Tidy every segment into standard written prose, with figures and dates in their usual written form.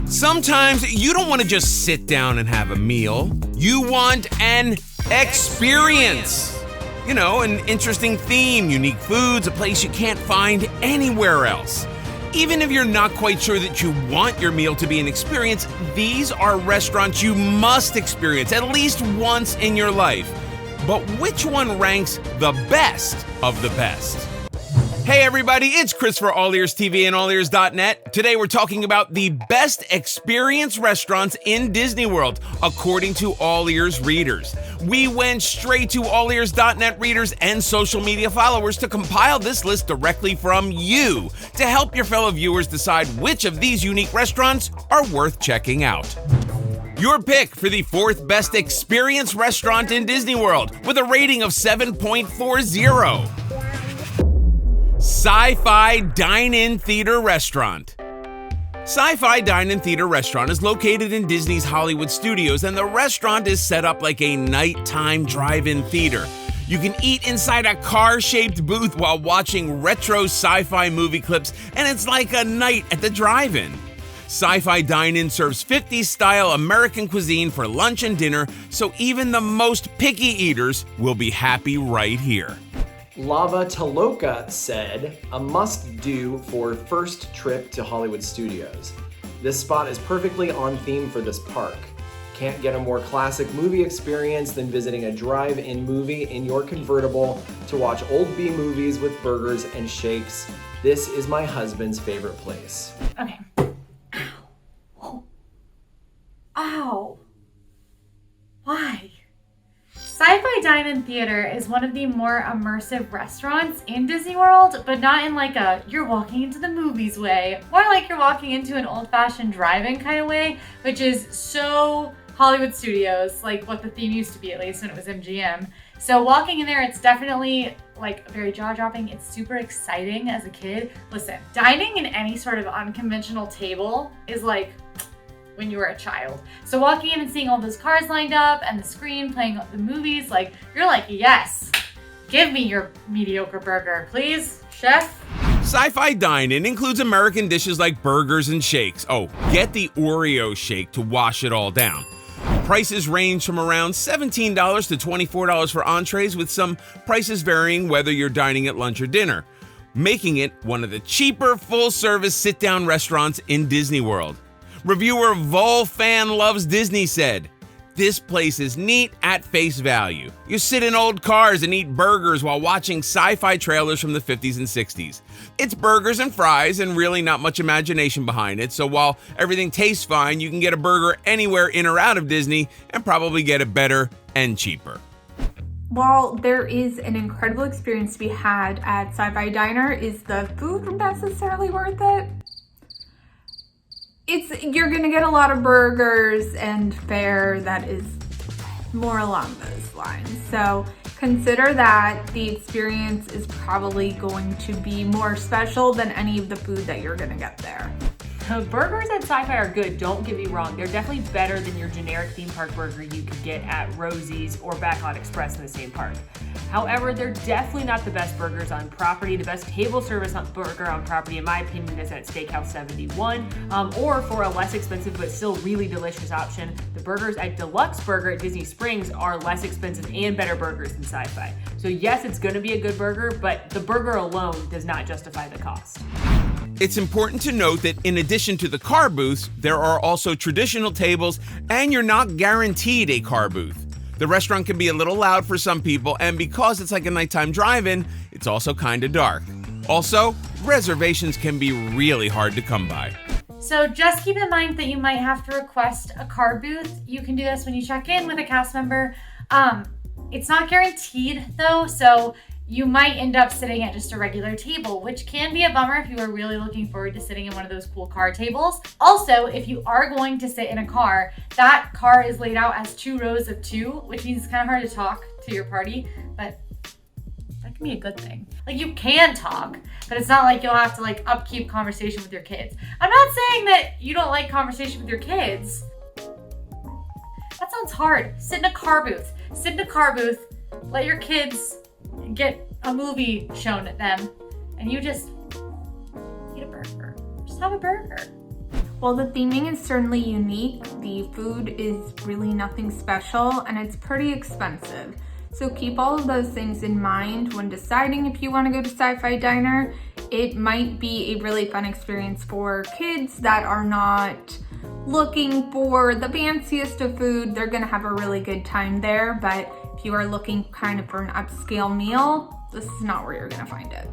Sometimes you don't want to just sit down and have a meal. You want an experience. You know, an interesting theme, unique foods, a place you can't find anywhere else. Even if you're not quite sure that you want your meal to be an experience, these are restaurants you must experience at least once in your life. But which one ranks the best of the best? Hey everybody, it's Chris for AllEars TV and AllEars.net. Today we're talking about the best experience restaurants in Disney World, according to AllEars readers. We went straight to AllEars.net readers and social media followers to compile this list directly from you to help your fellow viewers decide which of these unique restaurants are worth checking out. Your pick for the fourth best experience restaurant in Disney World with a rating of 7.40. SciFi Dine-In Theater Restaurant. SciFi Dine-In Theater Restaurant is located in Disney's Hollywood Studios, and the restaurant is set up like a nighttime drive-in theater. You can eat inside a car-shaped booth while watching retro sci-fi movie clips, and it's like a night at the drive-in. SciFi Dine-In serves 50s-style American cuisine for lunch and dinner, so even the most picky eaters will be happy right here. Lava Taloka said, a must-do for first trip to Hollywood Studios. This spot is perfectly on theme for this park. Can't get a more classic movie experience than visiting a drive-in movie in your convertible to watch old B movies with burgers and shakes. This is my husband's favorite place. Okay. Ow. Ow. Why? SciFi Dine-In Theater is one of the more immersive restaurants in Disney World, but not in like a you're walking into the movies way, more like you're walking into an old-fashioned drive-in kind of way, which is so Hollywood Studios, like what the theme used to be, at least when it was MGM. So walking in there, it's definitely like very jaw-dropping. It's super exciting as a kid. Listen, dining in any sort of unconventional table is like when you were a child. So walking in and seeing all those cars lined up and the screen playing the movies, like you're like, yes, give me your mediocre burger, please, chef. SciFi Dine-In includes American dishes like burgers and shakes. Oh, get the Oreo shake to wash it all down. Prices range from around $17 to $24 for entrees, with some prices varying whether you're dining at lunch or dinner, making it one of the cheaper full-service sit-down restaurants in Disney World. Reviewer Volfan Loves Disney said, "This place is neat at face value. You sit in old cars and eat burgers while watching sci-fi trailers from the 50s and 60s. It's burgers and fries and really not much imagination behind it, so while everything tastes fine, you can get a burger anywhere in or out of Disney and probably get it better and cheaper." While there is an incredible experience to be had at SciFi Diner, is the food necessarily worth it? You're gonna get a lot of burgers and fare that is more along those lines. So consider that the experience is probably going to be more special than any of the food that you're gonna get there. The burgers at SciFi are good, don't get me wrong. They're definitely better than your generic theme park burger you could get at Rosie's or Backlot Express in the same park. However, they're definitely not the best burgers on property. The best table service burger on property, in my opinion, is at Steakhouse 71. Or for a less expensive but still really delicious option, the burgers at Deluxe Burger at Disney Springs are less expensive and better burgers than SciFi. So yes, it's gonna be a good burger, but the burger alone does not justify the cost. It's important to note that in addition to the car booths, there are also traditional tables, and you're not guaranteed a car booth. The restaurant can be a little loud for some people, and because it's like a nighttime drive-in, it's also kind of dark. Also, reservations can be really hard to come by. So just keep in mind that you might have to request a car booth. You can do this when you check in with a cast member. It's not guaranteed though, so you might end up sitting at just a regular table, which can be a bummer if you are really looking forward to sitting in one of those cool car tables. Also, if you are going to sit in a car, that car is laid out as 2 rows of 2, which means it's kind of hard to talk to your party, but that can be a good thing. Like, you can talk, but it's not like you'll have to like upkeep conversation with your kids. I'm not saying that you don't like conversation with your kids. That sounds hard. Sit in a car booth. Sit in a car booth, let your kids get a movie shown at them, and you just eat a burger. Just have a burger. While the theming is certainly unique, the food is really nothing special and it's pretty expensive. So keep all of those things in mind when deciding if you want to go to SciFi Diner. It might be a really fun experience for kids that are not looking for the fanciest of food. They're gonna have a really good time there, but if you are looking kind of for an upscale meal, this is not where you're gonna find it.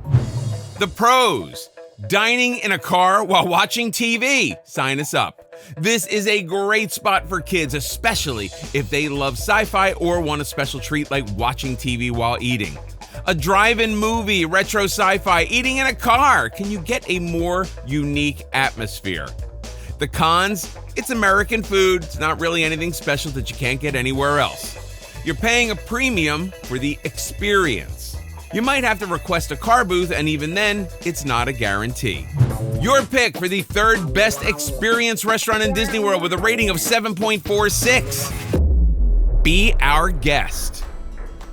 The pros. Dining in a car while watching TV. Sign us up. This is a great spot for kids, especially if they love sci-fi or want a special treat like watching TV while eating. A drive-in movie, retro sci-fi, eating in a car. Can you get a more unique atmosphere? The cons? It's American food. It's not really anything special that you can't get anywhere else. You're paying a premium for the experience. You might have to request a car booth, and even then, it's not a guarantee. Your pick for the third best experience restaurant in Disney World with a rating of 7.46. Be Our Guest.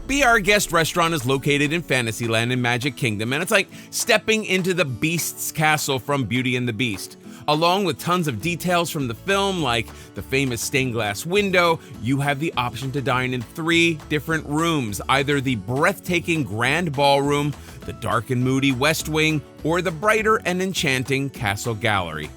Be Our Guest restaurant is located in Fantasyland in Magic Kingdom, and it's like stepping into the Beast's castle from Beauty and the Beast. Along with tons of details from the film, like the famous stained glass window, you have the option to dine in 3 different rooms, either the breathtaking Grand Ballroom, the dark and moody West Wing, or the brighter and enchanting Castle Gallery.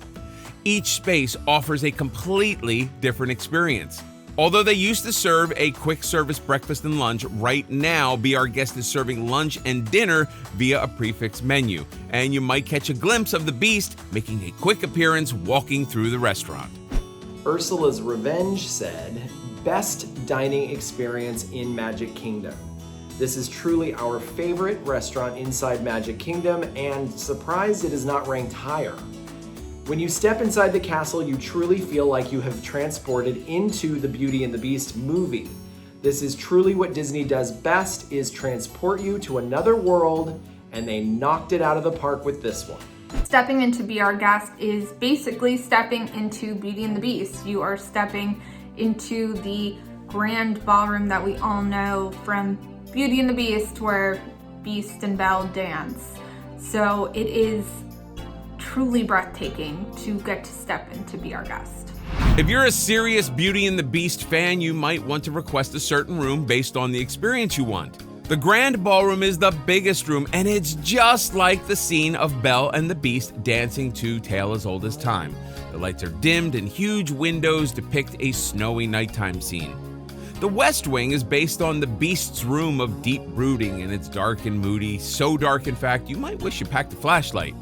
Each space offers a completely different experience. Although they used to serve a quick service breakfast and lunch, right now Be Our Guest is serving lunch and dinner via a prefix menu, and you might catch a glimpse of the Beast making a quick appearance walking through the restaurant. Ursula's Revenge said, best dining experience in Magic Kingdom. This is truly our favorite restaurant inside Magic Kingdom, and surprised it is not ranked higher. When you step inside the castle, you truly feel like you have transported into the Beauty and the Beast movie. This is truly what Disney does best, is transport you to another world, and they knocked it out of the park with this one. Stepping into Be Our Guest is basically stepping into Beauty and the Beast. You are stepping into the grand ballroom that we all know from Beauty and the Beast, where Beast and Belle dance. So it is truly breathtaking to get to step into Be Our Guest. If you're a serious Beauty and the Beast fan, you might want to request a certain room based on the experience you want. The Grand Ballroom is the biggest room, and it's just like the scene of Belle and the Beast dancing to Tale as Old as Time. The lights are dimmed and huge windows depict a snowy nighttime scene. The West Wing is based on the Beast's room of deep brooding, and it's dark and moody, so dark in fact you might wish you packed a flashlight.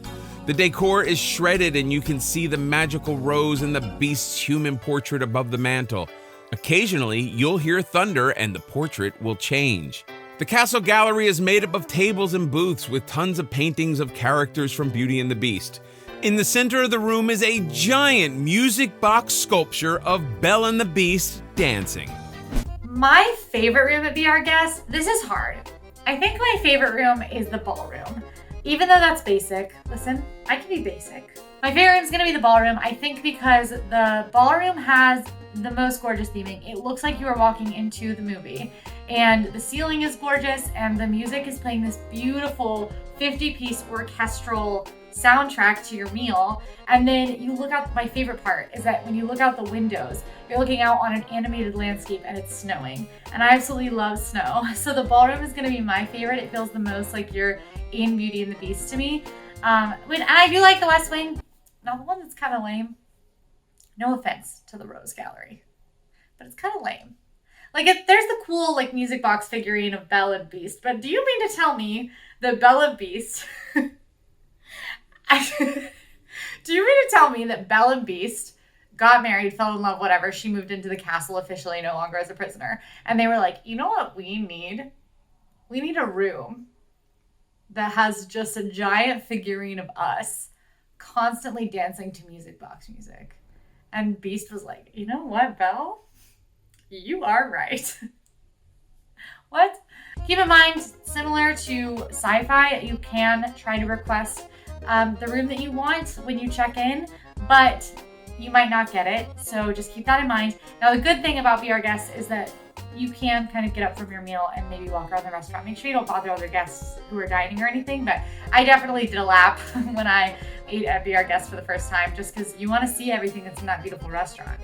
The decor is shredded and you can see the magical rose and the Beast's human portrait above the mantle. Occasionally, you'll hear thunder and the portrait will change. The Castle Gallery is made up of tables and booths with tons of paintings of characters from Beauty and the Beast. In the center of the room is a giant music box sculpture of Belle and the Beast dancing. My favorite room at Be Our Guest, this is hard. I think my favorite room is the ballroom. Even though that's basic, listen, I can be basic. My favorite room is gonna be the ballroom, I think because the ballroom has the most gorgeous theming. It looks like you are walking into the movie. And the ceiling is gorgeous, and the music is playing this beautiful 50-piece orchestral soundtrack to your meal. And then you look out, my favorite part is that when you look out the windows, you're looking out on an animated landscape and it's snowing. And I absolutely love snow. So the ballroom is gonna be my favorite. It feels the most like you're in Beauty and the Beast to me. And I do like the West Wing. Now the one that's kind of lame, no offense to the Rose Gallery, but it's kind of lame. Like, there's the cool, like, music box figurine of Belle and Beast, but do you mean to tell me that Belle and Beast... do you mean to tell me that Belle and Beast got married, fell in love, whatever, she moved into the castle officially, no longer as a prisoner, and they were like, you know what we need? We need a room that has just a giant figurine of us constantly dancing to music box music. And Beast was like, you know what, Belle? You are right. What? Keep in mind, similar to SciFi, you can try to request the room that you want when you check in, but you might not get it. So just keep that in mind. Now, the good thing about Be Our Guest is that you can kind of get up from your meal and maybe walk around the restaurant. Make sure you don't bother other guests who are dining or anything, but I definitely did a lap when I eat at Be Our Guest for the first time just because you want to see everything that's in that beautiful restaurant.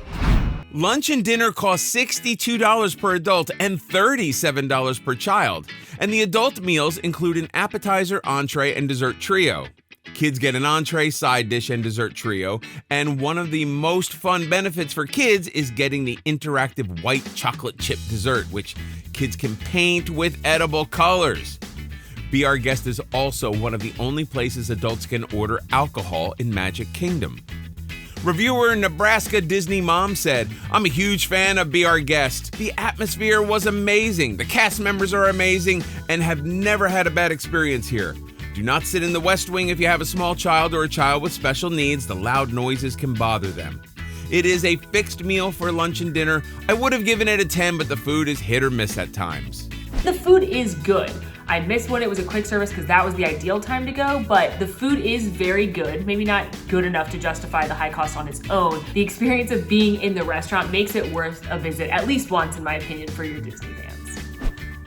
Lunch and dinner cost $62 per adult and $37 per child. And the adult meals include an appetizer, entree, and dessert trio. Kids get an entree, side dish, and dessert trio. And one of the most fun benefits for kids is getting the interactive white chocolate chip dessert, which kids can paint with edible colors. Be Our Guest is also one of the only places adults can order alcohol in Magic Kingdom. Reviewer Nebraska Disney Mom said, "I'm a huge fan of Be Our Guest. The atmosphere was amazing. The cast members are amazing and have never had a bad experience here. Do not sit in the West Wing if you have a small child or a child with special needs. The loud noises can bother them. It is a fixed meal for lunch and dinner. I would have given it a 10, but the food is hit or miss at times." The food is good. I missed when it was a quick service because that was the ideal time to go, but the food is very good. Maybe not good enough to justify the high cost on its own. The experience of being in the restaurant makes it worth a visit at least once, in my opinion, for your Disney fans.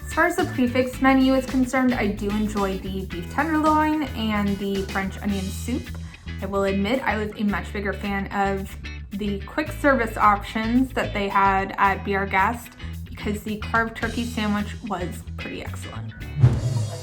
As far as the prefix menu is concerned, I do enjoy the beef tenderloin and the French onion soup. I will admit I was a much bigger fan of the quick service options that they had at Be Our Guest because the carved turkey sandwich was pretty excellent.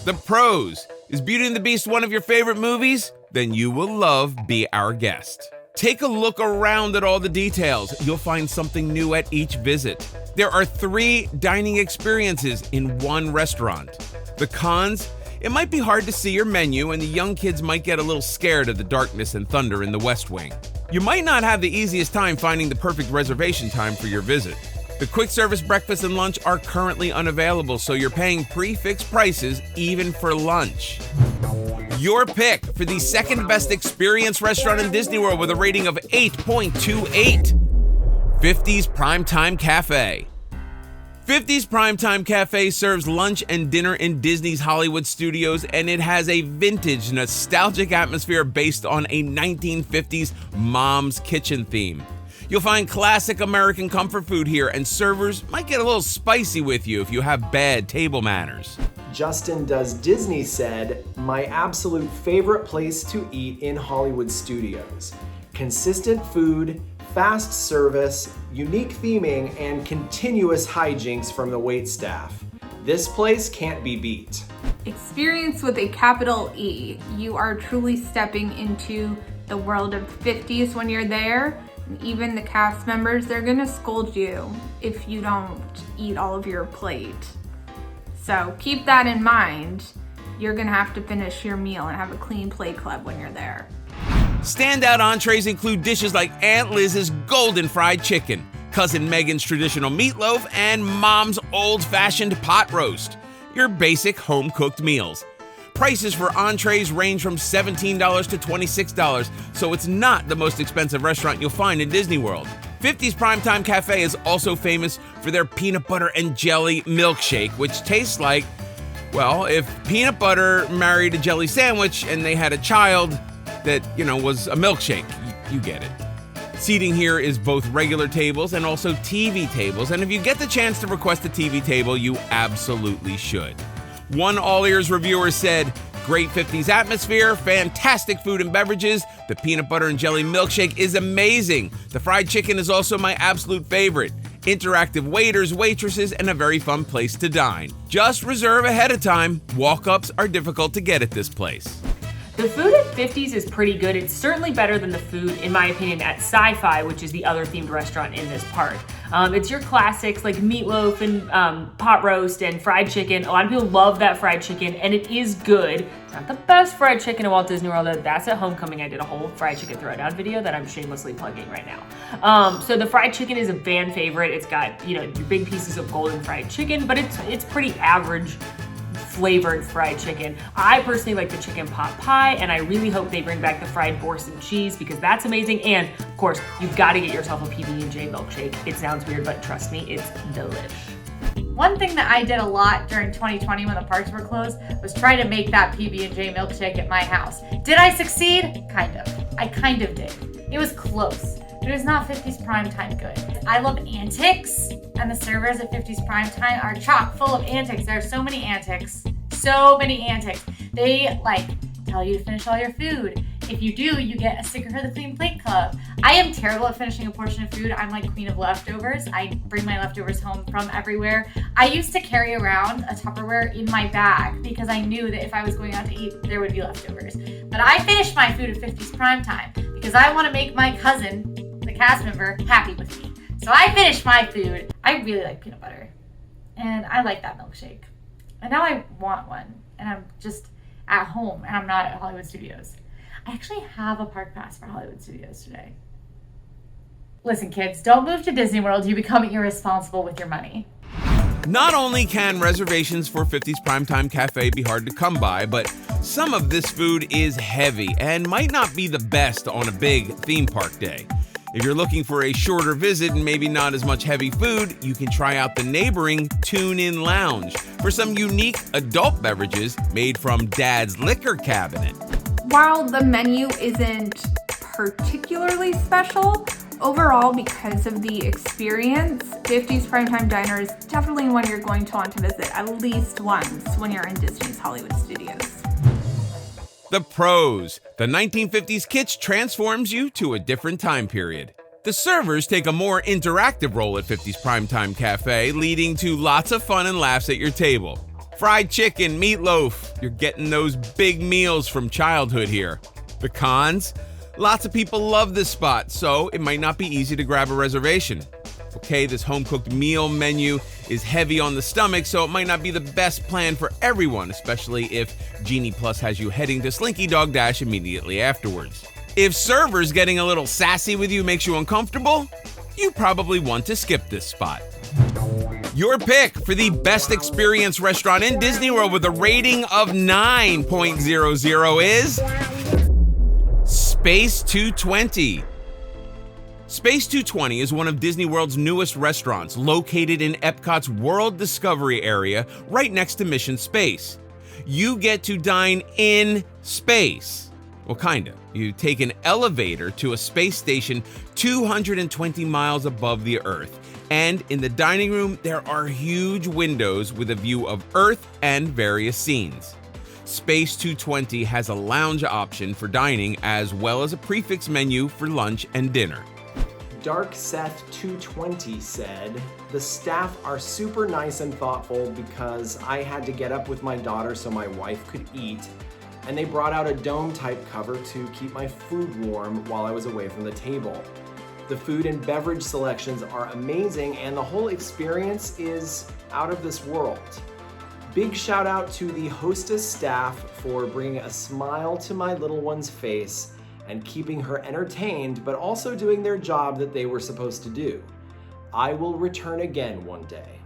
The pros. Is Beauty and the Beast one of your favorite movies? Then you will love Be Our Guest. Take a look around at all the details. You'll find something new at each visit. There are 3 dining experiences in one restaurant. The cons? It might be hard to see your menu and the young kids might get a little scared of the darkness and thunder in the West Wing. You might not have the easiest time finding the perfect reservation time for your visit. The quick service breakfast and lunch are currently unavailable, so you're paying prefixed prices even for lunch. Your pick for the second best experience restaurant in Disney World with a rating of 8.28. 50's Primetime Cafe. 50's Primetime Cafe serves lunch and dinner in Disney's Hollywood Studios, and it has a vintage, nostalgic atmosphere based on a 1950s mom's kitchen theme. You'll find classic American comfort food here, and servers might get a little spicy with you if you have bad table manners. Justin Does Disney said, "My absolute favorite place to eat in Hollywood Studios. Consistent food, fast service, unique theming, and continuous hijinks from the waitstaff. This place can't be beat." Experience with a capital E. You are truly stepping into the world of 50s when you're there. And even the cast members, they're gonna scold you if you don't eat all of your plate. So keep that in mind. You're gonna have to finish your meal and have a clean plate club when you're there. Standout entrees include dishes like Aunt Liz's golden fried chicken, Cousin Megan's traditional meatloaf, and Mom's old-fashioned pot roast. Your basic home-cooked meals. Prices for entrees range from $17 to $26, so it's not the most expensive restaurant you'll find in Disney World. 50's Primetime Cafe is also famous for their peanut butter and jelly milkshake, which tastes like, well, if peanut butter married a jelly sandwich and they had a child that, was a milkshake. You get it. Seating here is both regular tables and also TV tables, and if you get the chance to request a TV table, you absolutely should. One AllEars reviewer said, "Great 50s atmosphere, fantastic food and beverages. The peanut butter and jelly milkshake is amazing. The fried chicken is also my absolute favorite. Interactive waiters, waitresses, and a very fun place to dine. Just reserve ahead of time. Walk-ups are difficult to get at this place." The food at 50's is pretty good. It's certainly better than the food, in my opinion, at SciFi, which is the other themed restaurant in this park. It's your classics like meatloaf and pot roast and fried chicken. A lot of people love that fried chicken, and it is good. It's not the best fried chicken in Walt Disney World. That's at Homecoming. I did a whole fried chicken throwdown video that I'm shamelessly plugging right now. So the fried chicken is a fan favorite. It's got, your big pieces of golden fried chicken, but it's pretty average flavored fried chicken. I personally like the chicken pot pie, and I really hope they bring back the fried Boursin cheese because that's amazing. And of course, you've got to get yourself a PB&J milkshake. It sounds weird, but trust me, it's delish. One thing that I did a lot during 2020 when the parks were closed was try to make that PB&J milkshake at my house. Did I succeed? Kind of. I kind of did. It was close, but it was not 50's Primetime good. I love antics, and the servers at 50's Primetime are chock full of antics. There are so many antics. So many antics. They tell you to finish all your food. If you do, you get a sticker for the Clean Plate Club. I am terrible at finishing a portion of food. I'm like queen of leftovers. I bring my leftovers home from everywhere. I used to carry around a Tupperware in my bag because I knew that if I was going out to eat, there would be leftovers. But I finished my food at 50's Primetime because I want to make my cousin, the cast member, happy with me. So I finished my food. I really like peanut butter. And I like that milkshake. And now I want one. And I'm just at home and I'm not at Hollywood Studios. I actually have a park pass for Hollywood Studios today. Listen, kids, don't move to Disney World. You become irresponsible with your money. Not only can reservations for 50's Primetime Cafe be hard to come by, but some of this food is heavy and might not be the best on a big theme park day. If you're looking for a shorter visit and maybe not as much heavy food, you can try out the neighboring Tune-In Lounge for some unique adult beverages made from Dad's liquor cabinet. While the menu isn't particularly special, overall, because of the experience, 50's Primetime Diner is definitely one you're going to want to visit at least once when you're in Disney's Hollywood Studios. The pros. The 1950s kitsch transforms you to a different time period. The servers take a more interactive role at 50's Primetime Cafe, leading to lots of fun and laughs at your table. Fried chicken, meatloaf, you're getting those big meals from childhood here. The cons? Lots of people love this spot, so it might not be easy to grab a reservation. Okay, this home-cooked meal menu is heavy on the stomach, so it might not be the best plan for everyone, especially if Genie Plus has you heading to Slinky Dog Dash immediately afterwards. If servers getting a little sassy with you makes you uncomfortable, you probably want to skip this spot. Your pick for the best experience restaurant in Disney World with a rating of 9.00 is Space 220. Space 220 is one of Disney World's newest restaurants, located in Epcot's World Discovery area, right next to Mission Space. You get to dine in space. Well, kinda. You take an elevator to a space station 220 miles above the Earth. And in the dining room, there are huge windows with a view of Earth and various scenes. Space 220 has a lounge option for dining as well as a prefix menu for lunch and dinner. Dark Seth 220 said, "The staff are super nice and thoughtful because I had to get up with my daughter so my wife could eat, and they brought out a dome-type cover to keep my food warm while I was away from the table. The food and beverage selections are amazing and the whole experience is out of this world. Big shout out to the hostess staff for bringing a smile to my little one's face and keeping her entertained, but also doing their job that they were supposed to do. I will return again one day."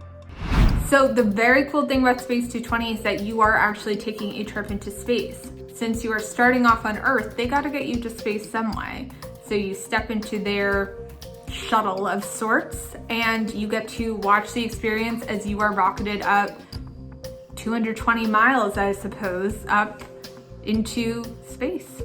So the very cool thing about Space 220 is that you are actually taking a trip into space. Since you are starting off on Earth, they got to get you to space some way. So you step into their shuttle of sorts and you get to watch the experience as you are rocketed up 220 miles, I suppose, up into space.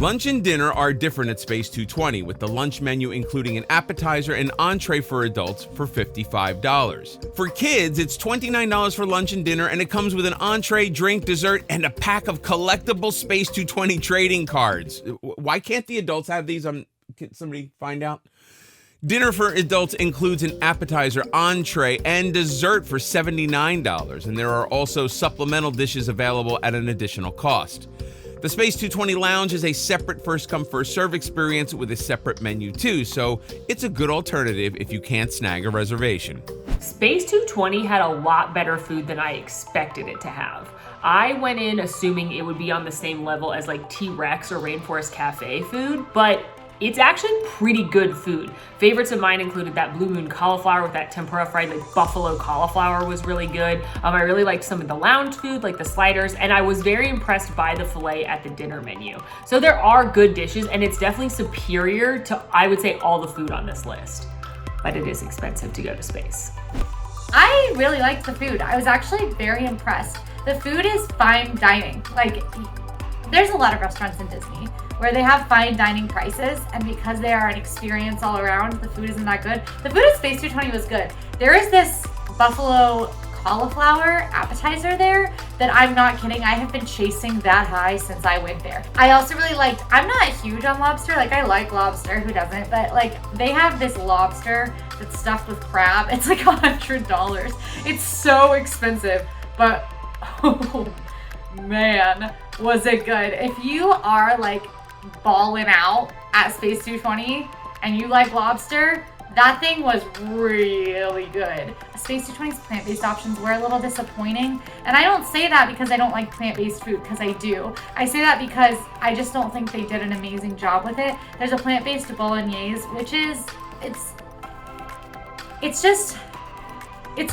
Lunch and dinner are different at Space 220, with the lunch menu including an appetizer and entree for adults for $55. For kids, it's $29 for lunch and dinner, and it comes with an entree, drink, dessert, and a pack of collectible Space 220 trading cards. Why can't the adults have these? Can somebody find out? Dinner for adults includes an appetizer, entree, and dessert for $79, and there are also supplemental dishes available at an additional cost. The Space 220 Lounge is a separate first-come, first-serve experience with a separate menu too, so it's a good alternative if you can't snag a reservation. Space 220 had a lot better food than I expected it to have. I went in assuming it would be on the same level as like T-Rex or Rainforest Cafe food, but it's actually pretty good food. Favorites of mine included that Blue Moon cauliflower with that tempura fried like buffalo cauliflower was really good. I really liked some of the lounge food like the sliders, and I was very impressed by the filet at the dinner menu. So there are good dishes and it's definitely superior to, I would say, all the food on this list. But it is expensive to go to space. I really liked the food. I was actually very impressed. The food is fine dining. Like, there's a lot of restaurants in Disney where they have fine dining prices, and because they are an experience all around, the food isn't that good. The food at Space 220 was good. There is this buffalo cauliflower appetizer there that I'm not kidding. I have been chasing that high since I went there. I also really liked, I'm not huge on lobster. Like, I like lobster, who doesn't? But like, they have this lobster that's stuffed with crab. It's like $100. It's so expensive, but oh man, was it good. If you are like balling out at Space 220 and you like lobster, that thing was really good. Space 220's plant-based options were a little disappointing. And I don't say that because I don't like plant-based food, because I do. I say that because I just don't think they did an amazing job with it. There's a plant-based bolognese, which is, it's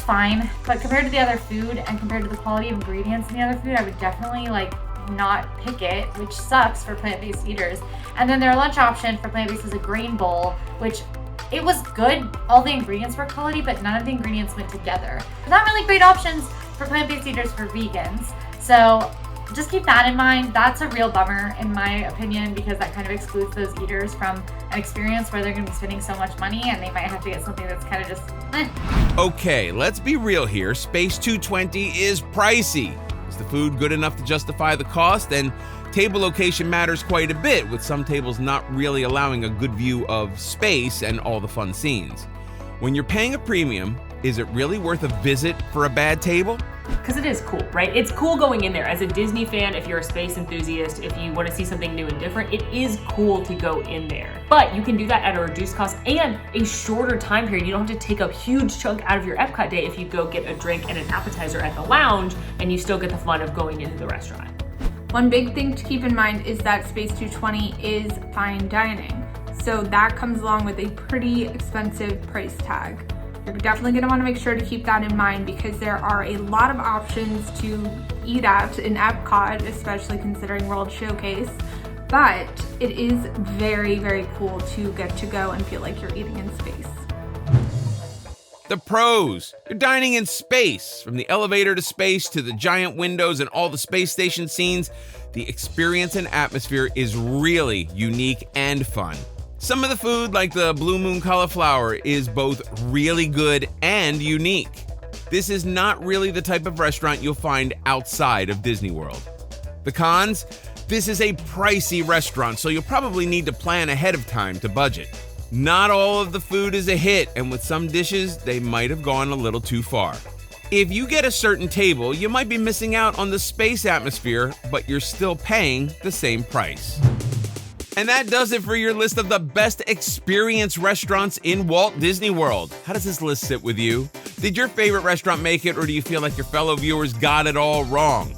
fine. But compared to the other food and compared to the quality of ingredients in the other food, I would definitely like not pick it, which sucks for plant-based eaters. And then their lunch option for plant-based is a grain bowl, which it was good. All the ingredients were quality, but none of the ingredients went together. Not really great options for plant-based eaters for vegans. So just keep that in mind. That's a real bummer in my opinion, because that kind of excludes those eaters from an experience where they're gonna be spending so much money and they might have to get something that's kind of just Okay, let's be real here. Space 220 is pricey. Is the food good enough to justify the cost? And table location matters quite a bit, with some tables not really allowing a good view of space and all the fun scenes. When you're paying a premium, is it really worth a visit for a bad table? Because it is cool, right? It's cool going in there. As a Disney fan, if you're a space enthusiast, if you want to see something new and different, it is cool to go in there. But you can do that at a reduced cost and a shorter time period. You don't have to take a huge chunk out of your Epcot day if you go get a drink and an appetizer at the lounge, and you still get the fun of going into the restaurant. One big thing to keep in mind is that Space 220 is fine dining. So that comes along with a pretty expensive price tag. You're definitely going to want to make sure to keep that in mind, because there are a lot of options to eat at in Epcot, especially considering World Showcase. But it is very, very cool to get to go and feel like you're eating in space. The pros. You're dining in space. From the elevator to space to the giant windows and all the space station scenes, the experience and atmosphere is really unique and fun. Some of the food, like the Blue Moon cauliflower, is both really good and unique. This is not really the type of restaurant you'll find outside of Disney World. The cons? This is a pricey restaurant, so you'll probably need to plan ahead of time to budget. Not all of the food is a hit, and with some dishes, they might have gone a little too far. If you get a certain table, you might be missing out on the space atmosphere, but you're still paying the same price. And that does it for your list of the best experience restaurants in Walt Disney World. How does this list sit with you? Did your favorite restaurant make it, or do you feel like your fellow viewers got it all wrong?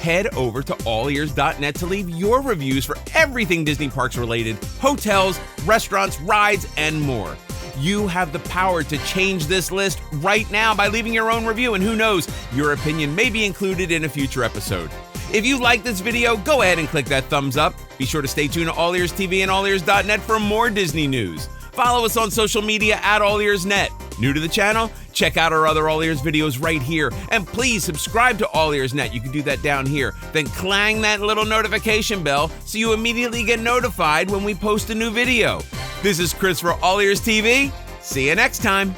Head over to AllEars.net to leave your reviews for everything Disney Parks related, hotels, restaurants, rides, and more. You have the power to change this list right now by leaving your own review, and who knows, your opinion may be included in a future episode. If you like this video, go ahead and click that thumbs up. Be sure to stay tuned to AllEars TV and AllEars.net for more Disney news. Follow us on social media at AllEars.net. New to the channel? Check out our other AllEars videos right here. And please subscribe to AllEars.net. You can do that down here. Then clang that little notification bell so you immediately get notified when we post a new video. This is Chris for AllEars TV. See you next time.